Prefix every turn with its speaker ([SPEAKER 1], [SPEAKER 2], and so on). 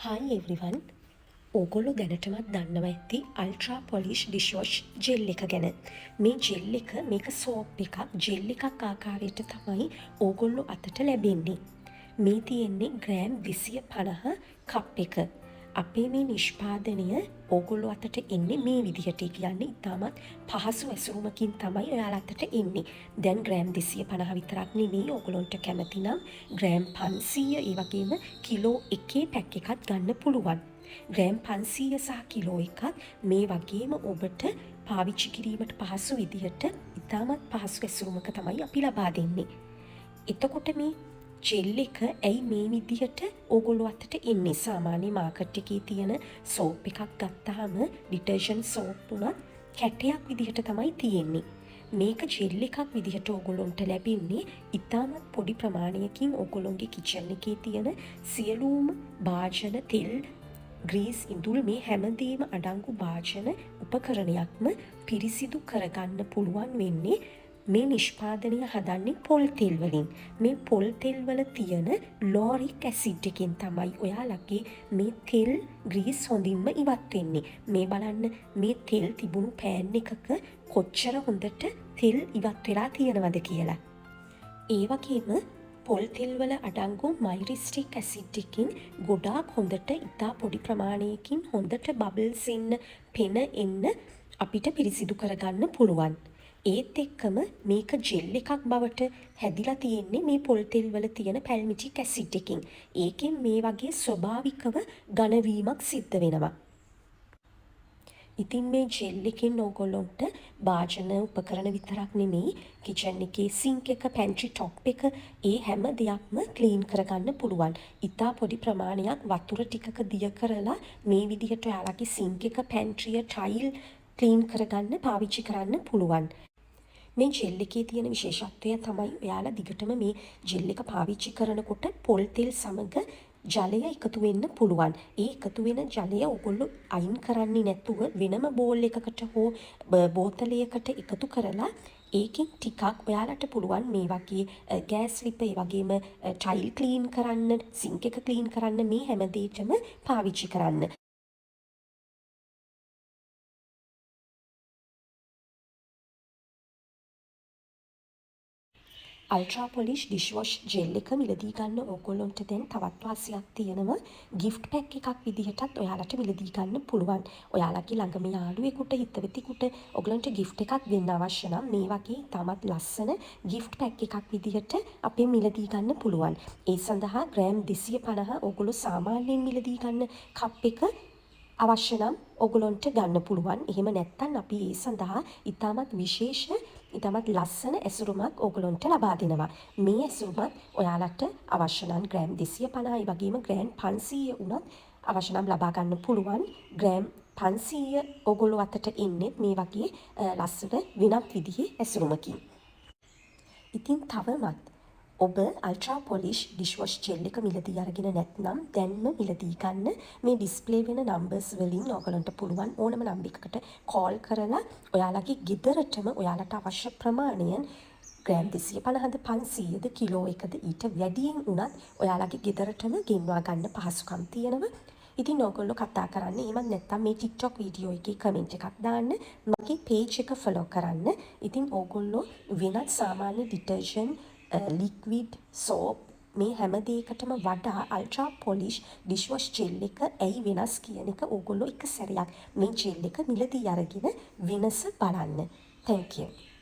[SPEAKER 1] Hi everyone. ඕගොල්ලෝ දැනටමත් දන්නවා ඇති අල්ට්‍රා පොලිෂ් ඩිෂ්වොෂ් ජෙල් එක ගැන. මේ ජෙල් එක මේක සෝප් එකක් ජෙල් එකක් ආකාරයට තමයි ඕගොල්ලෝ අතට ලැබෙන්නේ. මේ තියෙන්නේ ග්‍රෑම් 250 කප් එක. අපේ මේ නිෂ්පාදනය ඕගොල්ලෝ අතට එන්නේ මේ විදිහට. කියන්නේ ඉතාමත් පහසු ඇසුරුමකින් තමයි ඔයාලා අතට එන්නේ. දැන් ග්‍රෑම් 250 විතරක් නෙවෙයි ඕගොල්ලන්ට කැමති නම් ග්‍රෑම් 500 ඒ වගේම කිලෝ 1 පැක් එකක් ගන්න පුළුවන්. ග්‍රෑම් 500 සහ කිලෝ එකක් මේ වගේම ඔබට පාවිච්චි කිරීමට පහසු විදිහට ඉතාමත් පහසු ඇසුරුමක තමයි අපි ලබා දෙන්නේ. එතකොට මේ ජෙල් එක ඇයි මේ විදිහට ඕගොල්ලෝ අතට එන්නේ? සාමාන්‍ය මාකට් එකේ තියෙන සෝප් එකක් ගත්තාම ඩිටර්ජන්ට් සෝප් උනත් කැටයක් විදිහට තමයි තියෙන්නේ. මේක ජෙල් එකක් විදිහට ඕගොල්ලොන්ට ලැබෙන්නේ ඉතාමත් පොඩි ප්‍රමාණයකින් ඕගොල්ලොන්ගේ කිචන් එකේ තියෙන සියලුම භාජන තෙල් ග්‍රීස් ඉඳුල් මේ හැමදේම අඩංගු භාජන උපකරණයක්ම පිරිසිදු කරගන්න පුළුවන් වෙන්නේ මේ නිෂ්පාදනය හදන්නේ පොල් තෙල් වලින්. මේ පොල් තෙල් වල තියෙන ලෝරික් ඇසිඩ් එකෙන් තමයි ඔයාලගේ මේ තෙල් ග්‍රීස් හොඳින්ම ඉවත් වෙන්නේ. මේ බලන්න මේ තෙල් තිබුණු පෑන් එකක කොච්චර හොඳට තෙල් ඉවත් වෙලා තියෙනවද කියලා. ඒ වගේම පොල් තෙල් වල අඩංගු මයිරිස්ටික් ඇසිඩ් එකකින් ගොඩාක් හොඳට ඉතා පොඩි ප්‍රමාණයකින් හොඳට බබල්ස් එන්න පෙන එන්න අපිට පිරිසිදු කරගන්න පුළුවන්. ඒත් එක්කම මේක ජෙල් එකක් බවට හැදිලා තියෙන්නේ මේ පොල් තෙල් වල තියෙන පැල්මිටික් ඇසිඩ් එකකින්. ඒකෙන් මේ වගේ ස්වභාවිකව ඝනවීමක් සිද්ධ වෙනවා. ඉතින් මේ ජෙල් එකෙන් ඕගොල්ලොන්ට භාජන උපකරණ විතරක් නෙමෙයි කිචන් එකේ සින්ක් එක පැන්ට්‍රි ටොප් එක ඒ හැම දෙයක්ම ක්ලීන් කරගන්න පුළුවන්. ඉතා පොඩි ප්‍රමාණයක් වතුර ටිකක දිය කරලා මේ විදිහට ඔයාලගේ සින්ක් එක පැන්ට්‍රිය ටයිල් ක්ලීන් කරගන්න පාවිච්චි කරන්න පුළුවන්. මේ ජෙල් එකේ තියෙන විශේෂත්වය තමයි ඔයාලා දිගටම මේ ජෙල් එක පාවිච්චි කරනකොට පොල් තෙල් සමග ජලය එකතු වෙන්න පුළුවන්. ඒ එකතු වෙන ජලය ඔයගොල්ලෝ අයින් කරන්නේ නැතුව වෙනම බෝල් එකකට හෝ බෝතලයකට එකතු කරලා ඒකෙන් ටිකක් ඔයාලට පුළුවන් මේ වගේ ගෑස් ලිප ඒ වගේම ටයිල් ක්ලීන් කරන්න, සින්ක් එක ක්ලීන් කරන්න මේ හැම දෙයකම පාවිච්චි කරන්න. අල්ට්‍රා පොලිෂ් ඩිෂ්වොෂ් ජෙල් එක මිලදී ගන්න ඕගොල්ලොන්ට දැන් තවත් වාසියක් තියෙනවා. ගිෆ්ට් පැක් එකක් විදිහටත් ඔයාලට මිලදී ගන්න පුළුවන්. ඔයාලගේ ළඟම යාළුවෙකුට හිතවතෙකුට ඔයගලන්ට ගිෆ්ට් එකක් දෙන්න අවශ්‍ය නම් මේ වගේ තාමත් ලස්සන ගිෆ්ට් පැක් එකක් විදිහට අපේ මිලදී ගන්න පුළුවන්. ඒ සඳහා ග්‍රෑම් 250 ඔයගොල්ලෝ සාමාන්‍යයෙන් මිලදී ගන්න කප් එක අවශ්‍ය නම් ඔගොලොන්ට ගන්න පුළුවන්. එහෙම නැත්නම් අපි ඒ සඳහා ඉතාමත් විශේෂ ඉතාමත් ලස්සන ඇසුරුමක් ඕගොලොන්ට ලබා දෙනවා. මේ ඇසුරුමත් ඔයාලට අවශ්‍ය නම් ග්‍රෑම් 250 වගේම ග්‍රෑම් 500 උනත් අවශ්‍ය නම් ලබා ගන්න පුළුවන්. ග්‍රෑම් 500 ඔගොල්ලෝ අතට එන්නේ මේ වගේ ලස්සන වෙනත් විදිහේ ඇසුරුමකින්. ඉතින් තවමත් ඔබ අල්ට්‍රා පොලිෂ් ඩිෂ්වොෂ් ජෙල් එක මිලදී අරගෙන නැත්නම් දැන්ම මිලදී ගන්න මේ ඩිස්ප්ලේ වෙන නම්බර්ස් වලින් ඔයගලන්ට පුළුවන් ඕනම නම්බර් එකකට කෝල් කරලා ඔයාලගේ ගෙදරටම ඔයාලට අවශ්‍ය ප්‍රමාණයෙන් ග්‍රෑම් 250ද 500ද කිලෝ එකද ඊට වැඩියෙන් උනත් ඔයාලගේ ගෙදරටම ගෙන්වා ගන්න පහසුකම් තියෙනවා. ඉතින් ඔයගොල්ලෝ කතා කරන්න එහෙම නැත්නම් මේ TikTok වීඩියෝ එකේ කමෙන්ට් එකක් දාන්න මගේ page එක follow කරන්න. ඉතින් ඔයගොල්ලෝ වෙනත් සාමාන්‍ය ඩිටර්ජන්ට් ලික්විඩ් සෝප් මේ හැම දෙයකටම වඩා අල්ට්‍රා පොලිෂ් ඩිෂ්වොෂ් ජෙල් එක ඇයි වෙනස් කියන එක ඕගොල්ලෝ එක සැරයක් මේ ජෙල් එක මිලදී අරගෙන වෙනස බලන්න. Thank you.